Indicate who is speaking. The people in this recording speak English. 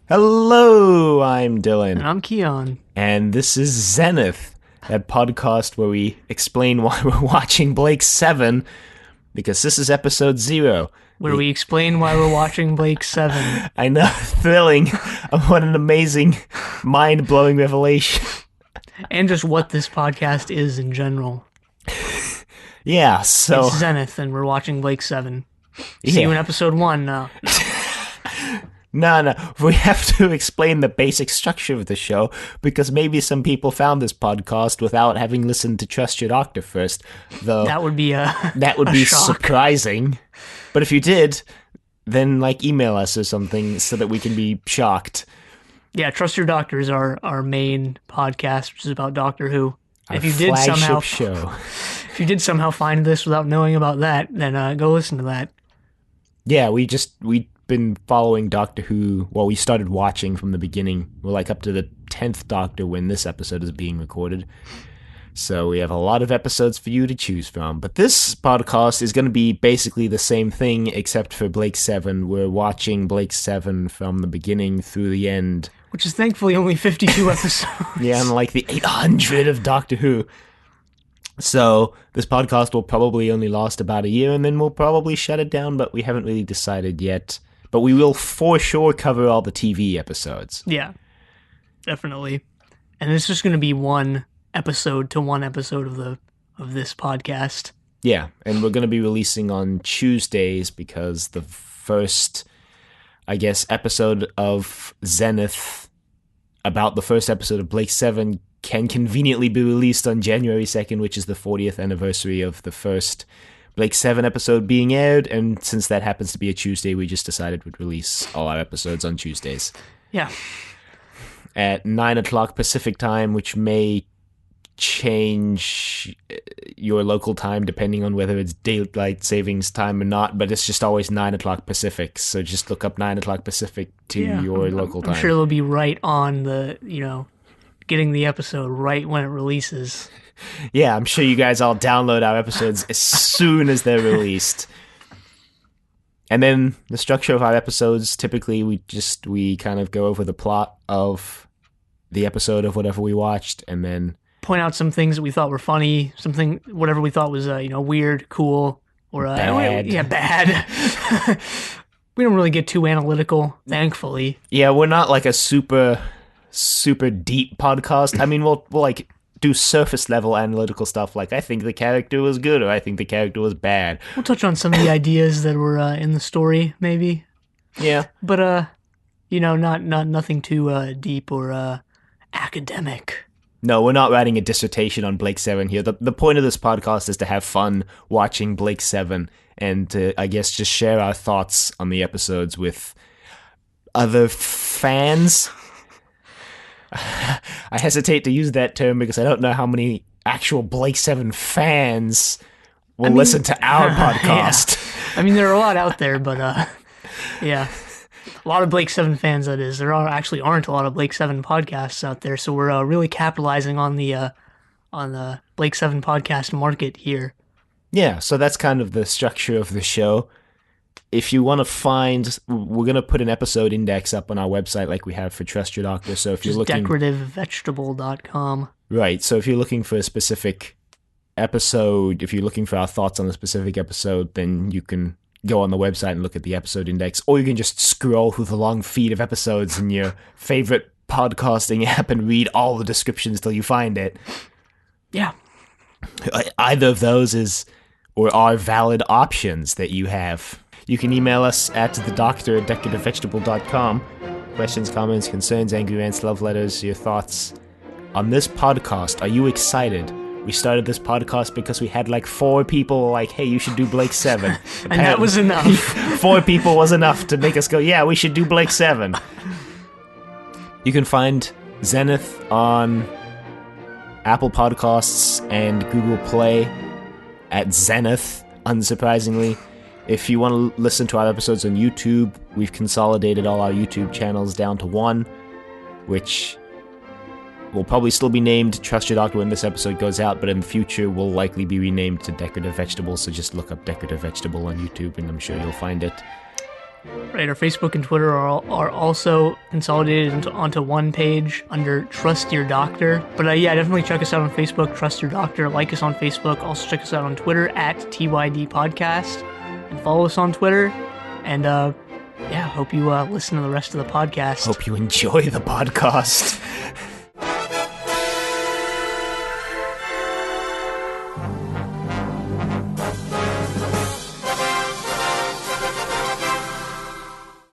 Speaker 1: Hello, I'm Dylan,
Speaker 2: And I'm Keon,
Speaker 1: and this is Zenith, a podcast where we explain why we're watching Blake 7, because this is episode 0.
Speaker 2: where we explain why we're watching Blake 7.
Speaker 1: I know, thrilling. What an amazing, mind-blowing revelation.
Speaker 2: And just what this podcast is in general.
Speaker 1: Yeah, so...
Speaker 2: It's Zenith, and we're watching Blake 7. See you in episode 1 now.
Speaker 1: No, we have to explain the basic structure of the show, because maybe some people found this podcast without having listened to Trust Your Doctor first, though
Speaker 2: That would be
Speaker 1: that would
Speaker 2: a
Speaker 1: be
Speaker 2: shock.
Speaker 1: surprising. But if you did, then email us or something so that we can be shocked.
Speaker 2: Yeah, Trust Your Doctor is our main podcast, which is about Doctor Who.
Speaker 1: Our
Speaker 2: If you did
Speaker 1: flagship
Speaker 2: somehow
Speaker 1: show.
Speaker 2: if you did somehow find this without knowing about that, then go listen to that.
Speaker 1: Yeah, we've been following Doctor Who. Well, we started watching from the beginning. We're up to the 10th Doctor when this episode is being recorded. So we have a lot of episodes for you to choose from. But this podcast is going to be basically the same thing, except for Blake 7. We're watching Blake 7 from the beginning through the end.
Speaker 2: Which is thankfully only 52 episodes.
Speaker 1: Yeah, unlike the 800 of Doctor Who. So this podcast will probably only last about a year, and then we'll probably shut it down, but we haven't really decided yet. But we will for sure cover all the TV episodes.
Speaker 2: Yeah, definitely. And it's just going to be one episode of this podcast.
Speaker 1: Yeah, and we're going to be releasing on Tuesdays because the first, episode of Zenith about the first episode of Blake 7 can conveniently be released on January 2nd, which is the 40th anniversary of the first Blake 7 episode being aired, and since that happens to be a Tuesday, we just decided we'd release all our episodes on Tuesdays.
Speaker 2: Yeah.
Speaker 1: At 9 o'clock Pacific time, which may change your local time depending on whether it's daylight savings time or not, but it's just always 9 o'clock Pacific, so just look up 9 o'clock Pacific to your local time.
Speaker 2: I'm sure it'll be right on the, getting the episode right when it releases.
Speaker 1: Yeah, I'm sure you guys all download our episodes as soon as they're released. And then the structure of our episodes, typically we kind of go over the plot of the episode of whatever we watched, and then
Speaker 2: point out some things that we thought were funny, whatever we thought was, weird, cool, or
Speaker 1: bad.
Speaker 2: Bad. We don't really get too analytical, thankfully.
Speaker 1: Yeah, we're not like a super deep podcast. I mean, we'll do surface level analytical stuff like I think the character was good or I think the character was bad.
Speaker 2: We'll touch on some of the ideas that were in the story, maybe.
Speaker 1: Yeah.
Speaker 2: But not nothing too deep or academic.
Speaker 1: No, we're not writing a dissertation on Blake 7 here. The point of this podcast is to have fun watching Blake 7 and to, just share our thoughts on the episodes with other fans. I hesitate to use that term because I don't know how many actual Blake 7 fans will listen to our podcast.
Speaker 2: Yeah. I mean, there are a lot out there, but yeah. A lot of Blake 7 fans, that is. There aren't a lot of Blake 7 podcasts out there, so we're really capitalizing on the Blake 7 podcast market here.
Speaker 1: Yeah, so that's kind of the structure of the show. If you want to find, we're going to put an episode index up on our website like we have for Trust Your Doctor. So if you're looking,
Speaker 2: decorativevegetable.com.
Speaker 1: Right, so if you're looking for a specific episode, if you're looking for our thoughts on a specific episode, then you can go on the website and look at the episode index, or you can just scroll through the long feed of episodes in your favorite podcasting app and read all the descriptions till you find it.
Speaker 2: Yeah.
Speaker 1: Either of those are valid options that you have. You can email us at thedoctor@decorativevegetable.com. Questions, comments, concerns, angry rants, love letters, your thoughts on this podcast. Are you excited? We started this podcast because we had 4 people hey, you should do Blake 7.
Speaker 2: And that was enough.
Speaker 1: 4 people was enough to make us go, yeah, we should do Blake 7. You can find Zenith on Apple Podcasts and Google Play at Zenith, unsurprisingly. If you want to listen to our episodes on YouTube, we've consolidated all our YouTube channels down to one, which will probably still be named Trust Your Doctor when this episode goes out, but in the future will likely be renamed to Decorative Vegetable, so just look up Decorative Vegetable on YouTube and I'm sure you'll find it.
Speaker 2: Right, our Facebook and Twitter are also consolidated onto one page under Trust Your Doctor. But yeah, definitely check us out on Facebook, Trust Your Doctor. Like us on Facebook. Also check us out on Twitter at TYD Podcast. And follow us on Twitter. And yeah, hope you listen to the rest of the podcast.
Speaker 1: Hope you enjoy the podcast.